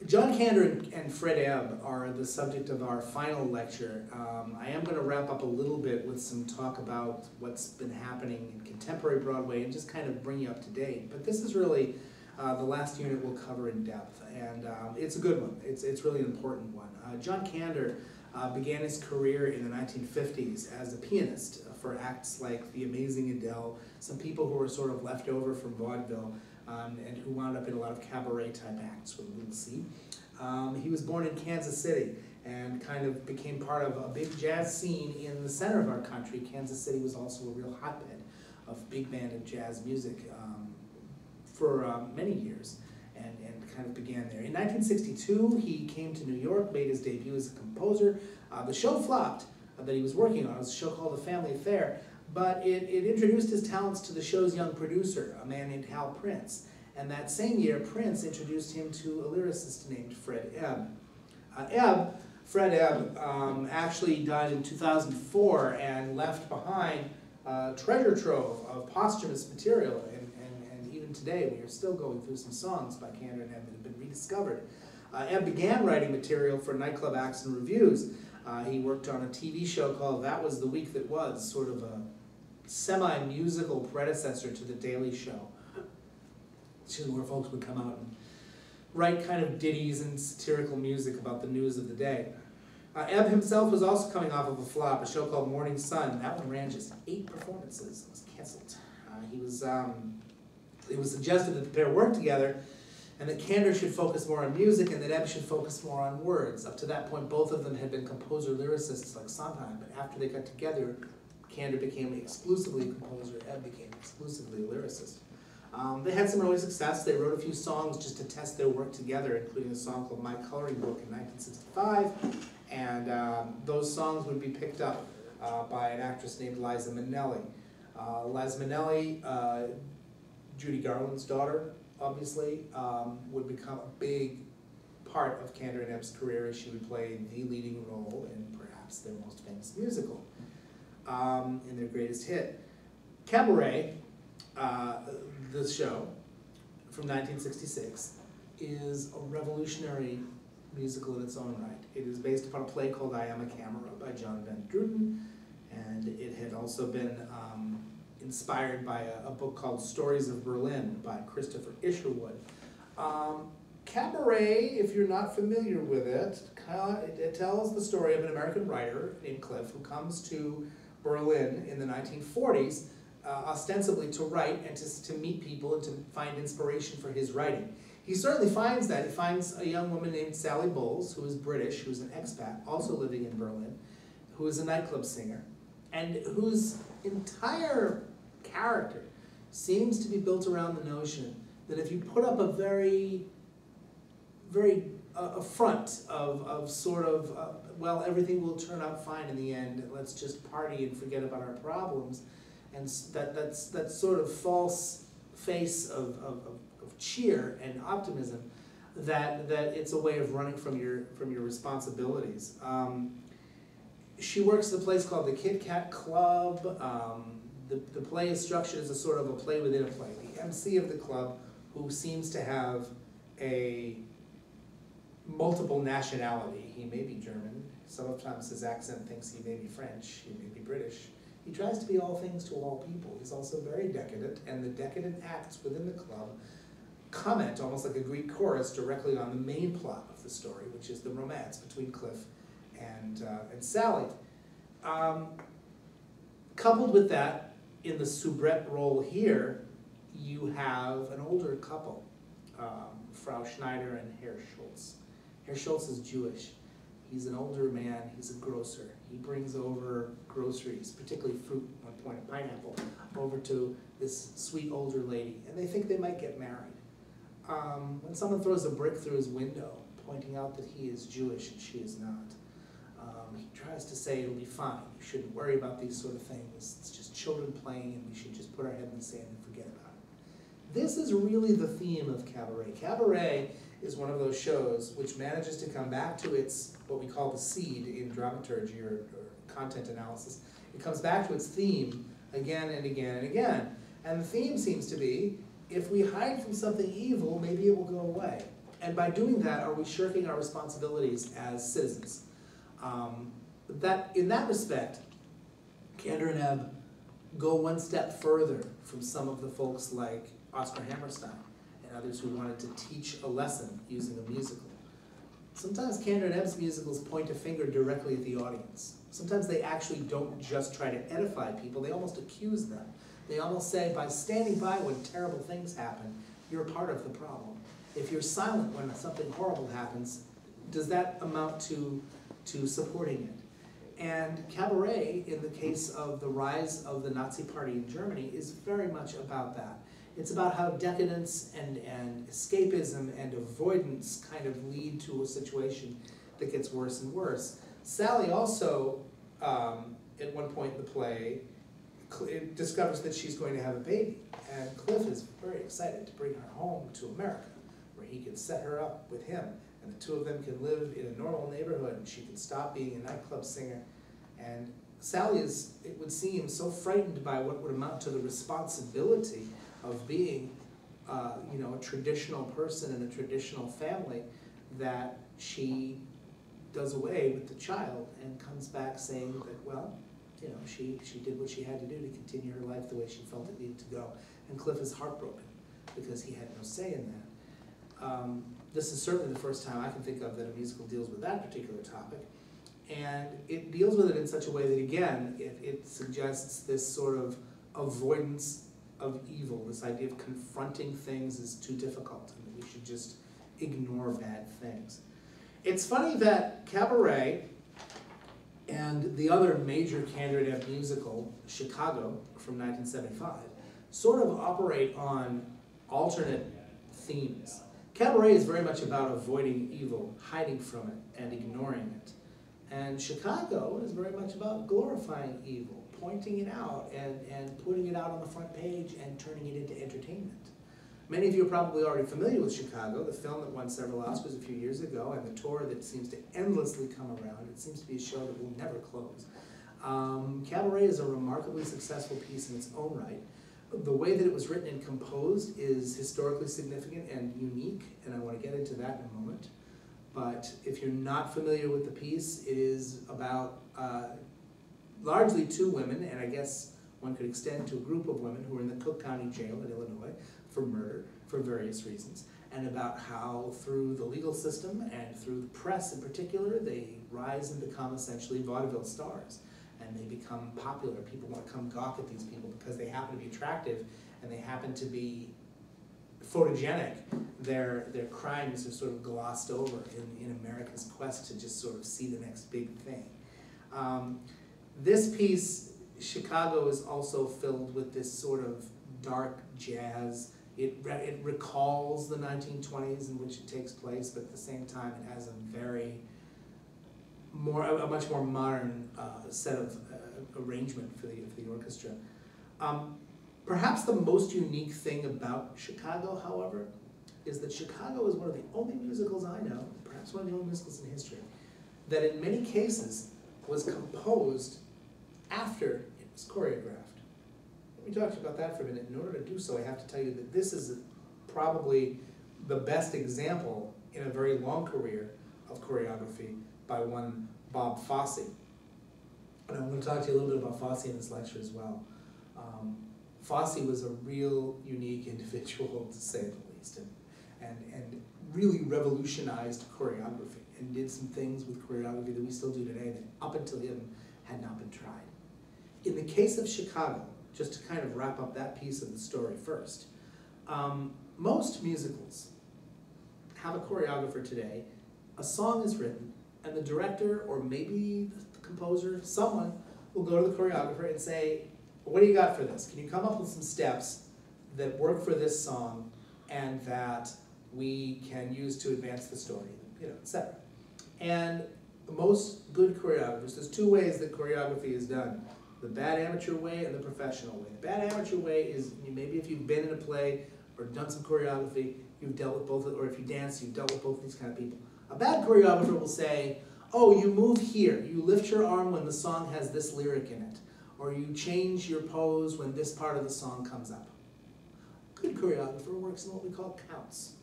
John Kander and Fred Ebb are the subject of our final lecture. I am going to wrap up a little bit with some talk about what's been happening in contemporary Broadway and just kind of bring you up to date. But this is really the last unit we'll cover in depth, and it's a good one. It's really an important one. John Kander began his career in the 1950s as a pianist for acts like The Amazing Adele, some people who were sort of left over from vaudeville, and who wound up in a lot of cabaret-type acts with Little C. He was born in Kansas City and kind of became part of a big jazz scene in the center of our country. Kansas City was also a real hotbed of big band and jazz music for many years, and kind of began there. In 1962, he came to New York, made his debut as a composer. The show flopped that he was working on. It was a show called The Family Affair, but it introduced his talents to the show's young producer, a man named Hal Prince. And that same year, Prince introduced him to a lyricist named Fred Ebb. Fred Ebb actually died in 2004 and left behind a treasure trove of posthumous material. And even today, we are still going through some songs by Kander and Ebb that have been rediscovered. Ebb began writing material for nightclub acts and revues. He worked on a TV show called That Was the Week That Was, sort of a semi-musical predecessor to The Daily Show, where folks would come out and write kind of ditties and satirical music about the news of the day. Ebb himself was also coming off of a flop, a show called Morning Sun. That one ran just 8 performances and was canceled. It was suggested that the pair work together and that Kander should focus more on music and that Ebb should focus more on words. Up to that point, both of them had been composer-lyricists like Sondheim, but after they got together, Kander became exclusively a composer, Ebb became exclusively a lyricist. They had some early success. They wrote a few songs just to test their work together, including a song called My Coloring Book in 1965, and those songs would be picked up by an actress named Liza Minnelli. Liza Minnelli, Judy Garland's daughter, obviously, would become a big part of Kander and Ebb's career as she would play the leading role in perhaps their most famous musical, in their greatest hit. Cabaret, the show from 1966, is a revolutionary musical in its own right. It is based upon a play called I Am a Camera by John Van Druten, and it had also been inspired by a book called Stories of Berlin by Christopher Isherwood. Cabaret, if you're not familiar with it, it tells the story of an American writer named Cliff who comes to Berlin in the 1940s, ostensibly to write and to meet people and to find inspiration for his writing. He certainly finds that. He finds a young woman named Sally Bowles, who is British, who's an expat, also living in Berlin, who is a nightclub singer, and whose entire character seems to be built around the notion that if you put up a very a front of sort of, well, everything will turn out fine in the end, let's just party and forget about our problems, and that sort of false face of cheer and optimism, that it's a way of running from your responsibilities. She works at a place called the Kit Kat Club. The play is structured as a sort of a play within a play. The MC of the club, who seems to have a multiple nationality. He may be German. Sometimes his accent thinks he may be French. He may be British. He tries to be all things to all people. He's also very decadent, and the decadent acts within the club comment, almost like a Greek chorus, directly on the main plot of the story, which is the romance between Cliff and Sally. Coupled with that, in the soubrette role here, you have an older couple, Frau Schneider and Herr Schultz. Herr Schultz is Jewish. He's an older man, he's a grocer. He brings over groceries, particularly fruit, at one point a pineapple, over to this sweet older lady, and they think they might get married. When someone throws a brick through his window, pointing out that he is Jewish and she is not, he tries to say it'll be fine. You shouldn't worry about these sort of things. It's just children playing, and we should just put our head in the sand and forget about it. This is really the theme of Cabaret. Cabaret is one of those shows which manages to come back to its, what we call the seed in dramaturgy or content analysis. It comes back to its theme again and again and again. And the theme seems to be, if we hide from something evil, maybe it will go away. And by doing that, are we shirking our responsibilities as citizens? In that respect, Kander and Ebb go one step further from some of the folks like Oscar Hammerstein and others who wanted to teach a lesson using a musical. Sometimes Kander and Ebb's musicals point a finger directly at the audience. Sometimes they actually don't just try to edify people, they almost accuse them. They almost say, by standing by when terrible things happen, you're part of the problem. If you're silent when something horrible happens, does that amount to supporting it? And Cabaret, in the case of the rise of the Nazi Party in Germany, is very much about that. It's about how decadence and escapism and avoidance kind of lead to a situation that gets worse and worse. Sally also, at one point in the play, discovers that she's going to have a baby. And Cliff is very excited to bring her home to America, where he can set her up with him. And the two of them can live in a normal neighborhood, and she can stop being a nightclub singer. And Sally is, it would seem, so frightened by what would amount to the responsibility of being a traditional person in a traditional family, that she does away with the child and comes back saying that, well, she did what she had to do to continue her life the way she felt it needed to go. And Cliff is heartbroken because he had no say in that. This is certainly the first time I can think of that a musical deals with that particular topic. And it deals with it in such a way that, again, it suggests this sort of avoidance of evil, this idea of confronting things is too difficult, and that we should just ignore bad things. It's funny that Cabaret and the other major Kander and Ebb musical, Chicago, from 1975, sort of operate on alternate themes. Cabaret is very much about avoiding evil, hiding from it, and ignoring it. And Chicago is very much about glorifying evil, pointing it out, and putting it out on the front page and turning it into entertainment. Many of you are probably already familiar with Chicago, the film that won several Oscars a few years ago, and the tour that seems to endlessly come around. It seems to be a show that will never close. Cabaret is a remarkably successful piece in its own right. The way that it was written and composed is historically significant and unique, and I want to get into that in a moment. But if you're not familiar with the piece, it is about largely two women, and I guess one could extend to a group of women who are in the Cook County Jail in Illinois for murder for various reasons, and about how through the legal system and through the press in particular, they rise and become essentially vaudeville stars. And they become popular. People want to come gawk at these people because they happen to be attractive and they happen to be photogenic. Their crimes are sort of glossed over in America's quest to just sort of see the next big thing. This piece, Chicago, is also filled with this sort of dark jazz. It recalls the 1920s in which it takes place, but at the same time it has a much more modern set of arrangement for the orchestra. Perhaps the most unique thing about Chicago, however, is that Chicago is one of the only musicals I know, perhaps one of the only musicals in history, that in many cases was composed after it was choreographed. Let me talk to you about that for a minute. In order to do so, I have to tell you that this is probably the best example in a very long career of choreography by one Bob Fosse. And I'm going to talk to you a little bit about Fosse in this lecture as well. Fosse was a real unique individual, to say the least, and really revolutionized choreography and did some things with choreography that we still do today that up until him had not been tried. In the case of Chicago, just to kind of wrap up that piece of the story first, most musicals have a choreographer today. A song is written, and the director, or maybe the composer, someone, will go to the choreographer and say, what do you got for this? Can you come up with some steps that work for this song and that we can use to advance the story, etc. And most good choreographers, there's two ways that choreography is done: the bad amateur way and the professional way. The bad amateur way is maybe if you've been in a play or done some choreography, you've dealt with both, or if you dance, you've dealt with both of these kind of people. A bad choreographer will say, oh, you move here, you lift your arm when the song has this lyric in it, or you change your pose when this part of the song comes up. Good choreographer works in what we call counts.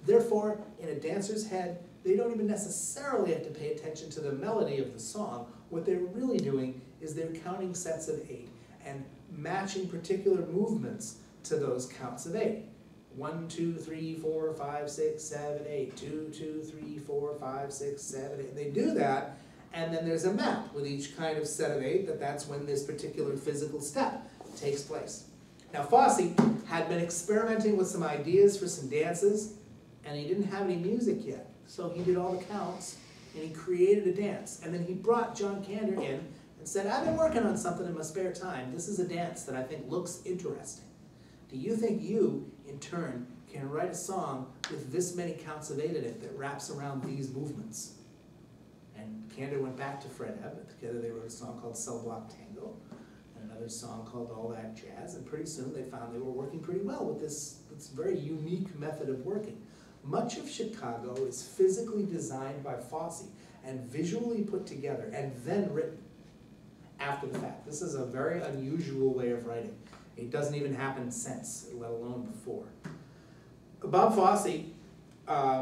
Therefore, in a dancer's head, they don't even necessarily have to pay attention to the melody of the song. What they're really doing is they're counting sets of 8 and matching particular movements to those counts of 8. 1, 2, 3, 4, 5, 6, 7, 8. 2, 2, 3, 4, 5, 6, 7, 8. They do that, and then there's a map with each kind of set of 8 that's when this particular physical step takes place. Now Fosse had been experimenting with some ideas for some dances, and he didn't have any music yet. So he did all the counts, and he created a dance. And then he brought John Kander in and said, I've been working on something in my spare time. This is a dance that I think looks interesting. Do you think you, in turn, can write a song with this many counts of 8 in it that wraps around these movements? And Kander went back to Fred Ebb, and together they wrote a song called Cell Block Tango, and another song called All That Jazz, and pretty soon they found they were working pretty well with this very unique method of working. Much of Chicago is physically designed by Fosse and visually put together and then written after the fact. This is a very unusual way of writing. It doesn't even happen since, let alone before. Bob Fosse,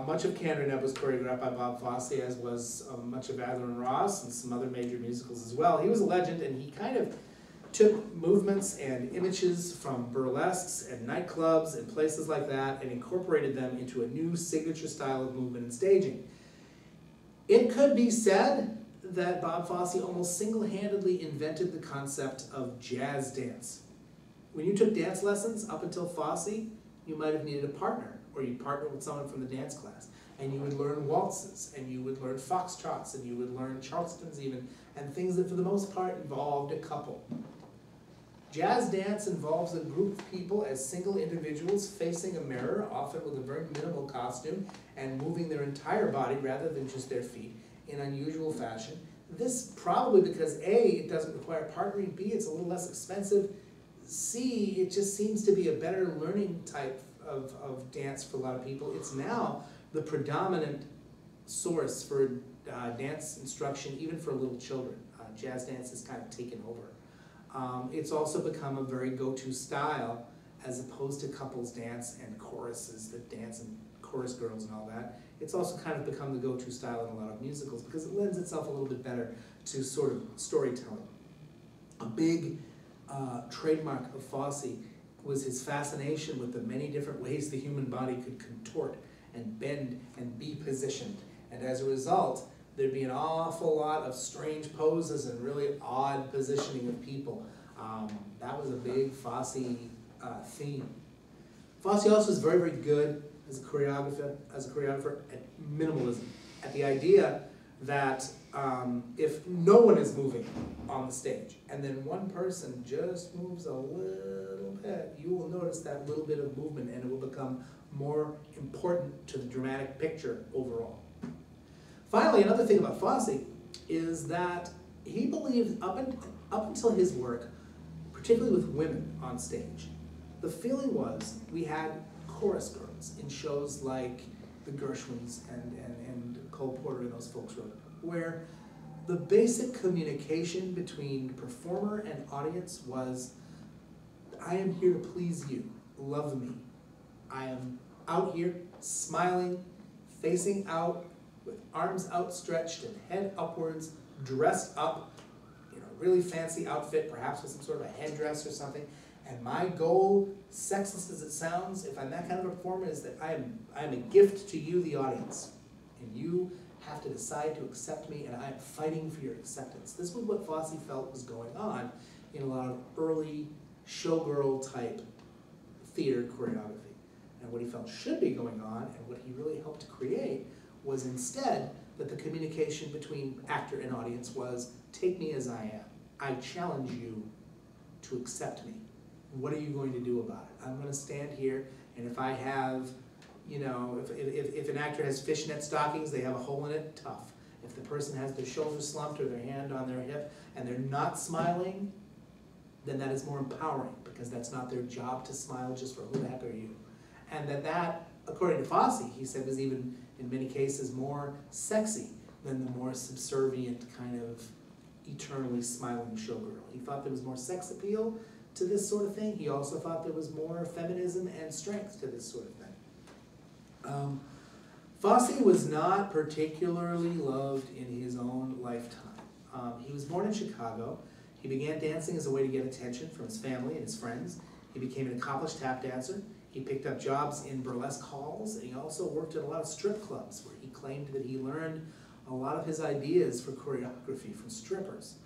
much of Kander and Ebb was choreographed by Bob Fosse, as was much of Adler and Ross and some other major musicals as well. He was a legend, and he kind of took movements and images from burlesques and nightclubs and places like that and incorporated them into a new signature style of movement and staging. It could be said that Bob Fosse almost single-handedly invented the concept of jazz dance. When you took dance lessons up until Fosse, you might have needed a partner, or you'd partner with someone from the dance class, and you would learn waltzes, and you would learn foxtrots, and you would learn charlestons even, and things that for the most part involved a couple. Jazz dance involves a group of people as single individuals facing a mirror, often with a very minimal costume, and moving their entire body rather than just their feet in unusual fashion. This probably because A, it doesn't require partnering, B, it's a little less expensive, C, it just seems to be a better learning type of dance for a lot of people. It's now the predominant source for dance instruction, even for little children. Jazz dance has kind of taken over. It's also become a very go-to style as opposed to couples dance and choruses that dance and chorus girls and all that. It's also kind of become the go-to style in a lot of musicals because it lends itself a little bit better to sort of storytelling. A big trademark of Fosse was his fascination with the many different ways the human body could contort and bend and be positioned. And as a result, there'd be an awful lot of strange poses and really odd positioning of people. That was a big Fosse theme. Fosse also was very, very good as a choreographer at minimalism, at the idea that if no one is moving on the stage and then one person just moves a little bit, you will notice that little bit of movement and it will become more important to the dramatic picture overall. Finally, another thing about Fosse is that he believed up until his work, particularly with women on stage, the feeling was we had chorus girls in shows like the Gershwins and Cole Porter and those folks wrote, where the basic communication between performer and audience was, I am here to please you, love me. I am out here smiling, facing out, with arms outstretched and head upwards, dressed up, really fancy outfit, perhaps with some sort of a headdress or something. And my goal, sexist as it sounds, if I'm that kind of a performer, is that I am a gift to you, the audience. And you have to decide to accept me, and I am fighting for your acceptance. This was what Fosse felt was going on in a lot of early showgirl type theater choreography. And what he felt should be going on, and what he really helped to create, was instead that the communication between actor and audience was, take me as I am. I challenge you to accept me. What are you going to do about it? I'm going to stand here, and if I have, if an actor has fishnet stockings, they have a hole in it, tough. If the person has their shoulders slumped or their hand on their hip, and they're not smiling, then that is more empowering, because that's not their job to smile just for who the heck are you. And that, according to Fosse, he said, was even, in many cases, more sexy than the more subservient kind of eternally smiling showgirl. He thought there was more sex appeal to this sort of thing. He also thought there was more feminism and strength to this sort of thing. Fosse was not particularly loved in his own lifetime. He was born in Chicago. He began dancing as a way to get attention from his family and his friends. He became an accomplished tap dancer. He picked up jobs in burlesque halls, and he also worked at a lot of strip clubs where he claimed that he learned a lot of his ideas for choreography from strippers.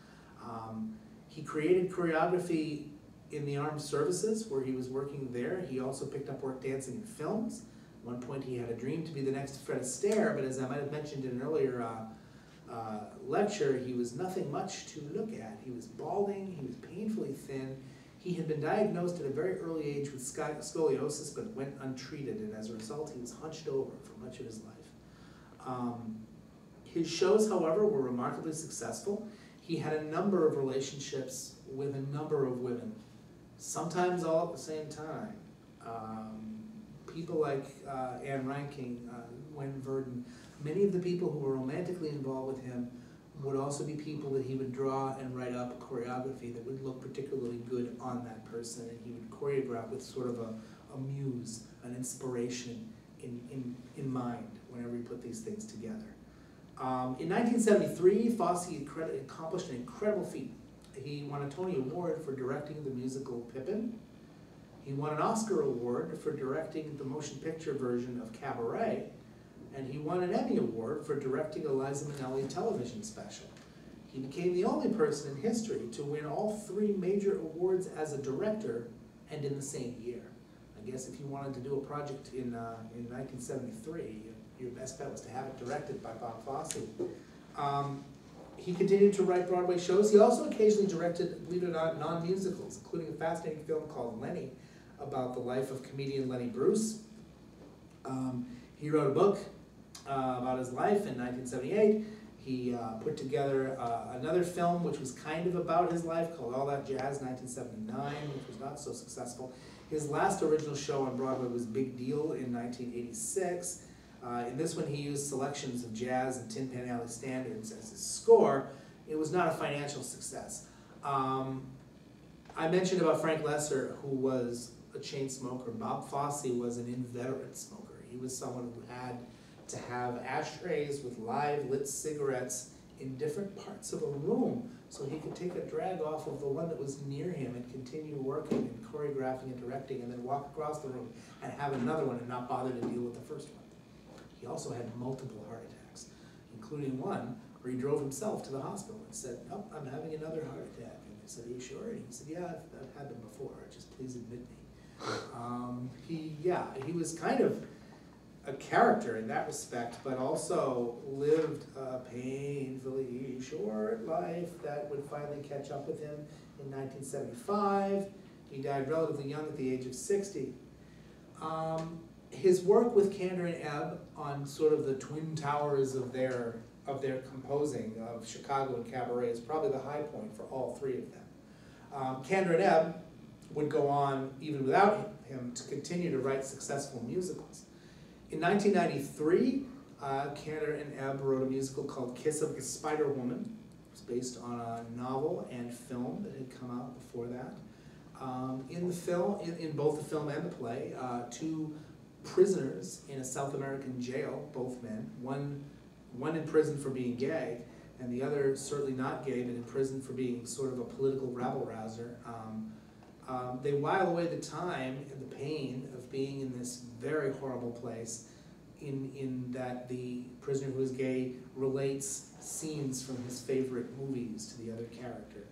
He created choreography in the armed services where he was working there. He also picked up work dancing in films. At one point he had a dream to be the next Fred Astaire, but as I might have mentioned in an earlier lecture, he was nothing much to look at. He was balding, he was painfully thin. He had been diagnosed at a very early age with scoliosis, but went untreated, and as a result he was hunched over for much of his life. His shows, however, were remarkably successful. He had a number of relationships with a number of women, sometimes all at the same time. People like Anne Reinking, Gwen Verdon, many of the people who were romantically involved with him would also be people that he would draw and write up choreography that would look particularly good on that person, and he would choreograph with sort of a muse, an inspiration in mind whenever he put these things together. In 1973, Fosse accomplished an incredible feat. He won a Tony Award for directing the musical Pippin. He won an Oscar Award for directing the motion picture version of Cabaret, and he won an Emmy Award for directing a Liza Minnelli television special. He became the only person in history to win all 3 major awards as a director and in the same year. I guess if you wanted to do a project in 1973, your best bet was to have it directed by Bob Fosse. He continued to write Broadway shows. He also occasionally directed, believe it or not, non-musicals, including a fascinating film called Lenny, about the life of comedian Lenny Bruce. He wrote a book about his life in 1978. He put together another film which was kind of about his life called All That Jazz, 1979, which was not so successful. His last original show on Broadway was Big Deal in 1986. In this one he used selections of jazz and Tin Pan Alley standards as his score. It was not a financial success. I mentioned about Frank Loesser, who was a chain smoker. Bob Fosse was an inveterate smoker. He was someone who had to have ashtrays with live lit cigarettes in different parts of a room so he could take a drag off of the one that was near him and continue working and choreographing and directing, and then walk across the room and have another one and not bother to deal with the first one. He also had multiple heart attacks, including one where he drove himself to the hospital and said, "Oh, I'm having another heart attack." And they said, "Are you sure?" And he said, "Yeah, I've had them before, just please admit me." He was kind of a character in that respect, but also lived a painfully short life that would finally catch up with him in 1975. He died relatively young at the age of 60. His work with Kander and Ebb on sort of the twin towers of their composing of Chicago and Cabaret is probably the high point for all 3 of them. Kander and Ebb would go on, even without him, to continue to write successful musicals. In 1993, Kander and Ebb wrote a musical called Kiss of the Spider Woman. It was based on a novel and film that had come out before that. In the film, in both the film and the play, 2 prisoners in a South American jail, both men, one in prison for being gay, and the other certainly not gay, but in prison for being sort of a political rabble-rouser. They while away the time and the pain of being in this very horrible place, in that the prisoner who is gay relates scenes from his favorite movies to the other character,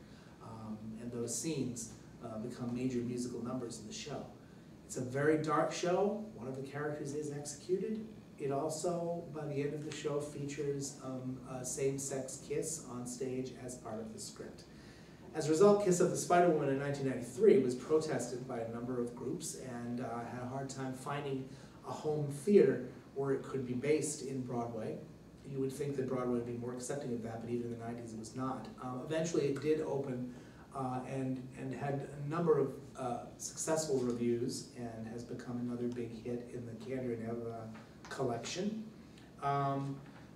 and those scenes become major musical numbers in the show. It's a very dark show. One of the characters is executed. It also, by the end of the show, features a same-sex kiss on stage as part of the script. As a result, Kiss of the Spider Woman in 1993 was protested by a number of groups and had a hard time finding a home theater where it could be based in Broadway. You would think that Broadway would be more accepting of that, but even in the 90s it was not. Eventually it did open and had a number of successful reviews and has become another big hit in the Kander and Ebb collection.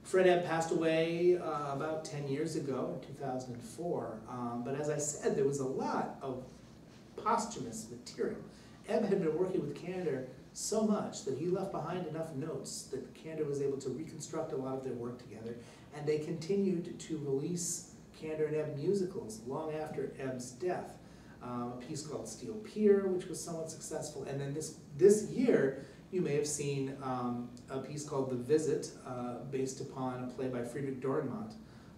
Fred Ebb passed away about 10 years ago, in 2004, but as I said, there was a lot of posthumous material. Ebb had been working with Kander so much that he left behind enough notes that Kander was able to reconstruct a lot of their work together, and they continued to release Kander and Ebb musicals long after Ebb's death. A piece called Steel Pier, which was somewhat successful, and then this year you may have seen a piece called The Visit, based upon a play by Friedrich Dürrenmatt,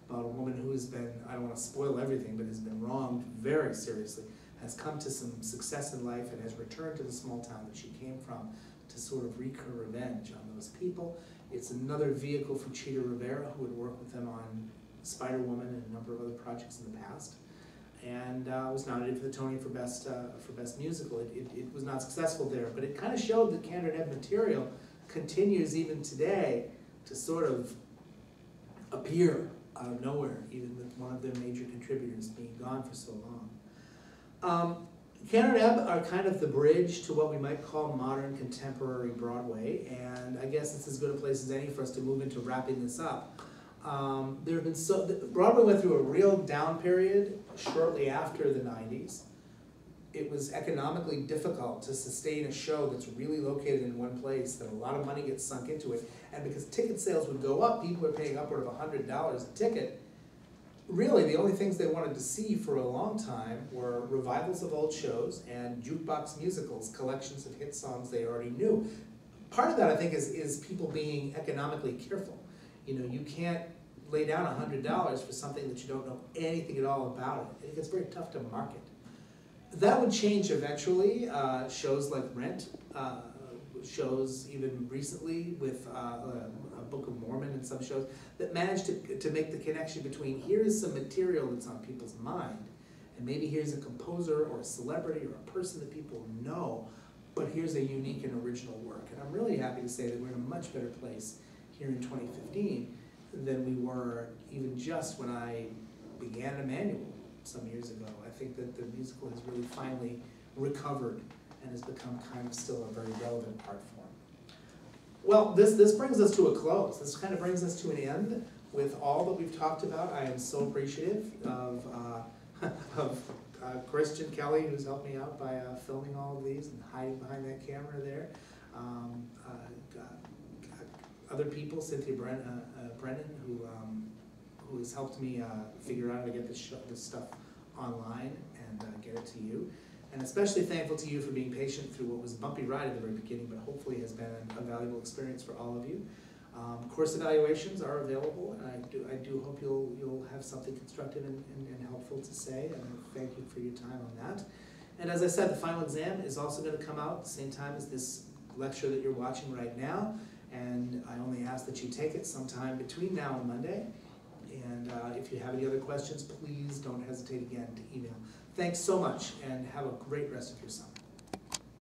about a woman who has been, I don't want to spoil everything, but has been wronged very seriously, has come to some success in life, and has returned to the small town that she came from to sort of wreak her revenge on those people. It's another vehicle for Chita Rivera, who had worked with them on Spider-Woman and a number of other projects in the past, and was nominated for the Tony for best musical. It was not successful there, but it kind of showed that Kander and Ebb material continues even today to sort of appear out of nowhere, even with one of their major contributors being gone for so long. Kander and Ebb are kind of the bridge to what we might call modern contemporary Broadway, and I guess it's as good a place as any for us to move into wrapping this up. There have been Broadway went through a real down period shortly after the 90s. It was economically difficult to sustain a show that's really located in one place, that a lot of money gets sunk into it, and because ticket sales would go up, people are paying upward of $100 a ticket. Really, the only things they wanted to see for a long time were revivals of old shows and jukebox musicals, collections of hit songs they already knew. Part of that, I think, is people being economically careful. You know, you can't lay down $100 for something that you don't know anything at all about it. It gets very tough to market. That would change eventually. Shows like Rent, shows even recently with a Book of Mormon and some shows that managed to make the connection between here's some material that's on people's mind, and maybe here's a composer or a celebrity or a person that people know, but here's a unique and original work. And I'm really happy to say that we're in a much better place here in 2015 than we were even just when I began Emmanuel some years ago. I think that the musical has really finally recovered and has become kind of still a very relevant art form. Well, this brings us to a close. This kind of brings us to an end with all that we've talked about. I am so appreciative of Christian Kelly, who's helped me out by filming all of these and hiding behind that camera there. Other people, Cynthia Brennan, who has helped me figure out how to get this stuff online and get it to you. And especially thankful to you for being patient through what was a bumpy ride at the very beginning, but hopefully has been a valuable experience for all of you. Course evaluations are available, and I do hope you'll have something constructive and helpful to say, and I thank you for your time on that. And as I said, the final exam is also going to come out at the same time as this lecture that you're watching right now, and I only ask that you take it sometime between now and Monday. And if you have any other questions, please don't hesitate again to email. Thanks so much, and have a great rest of your summer.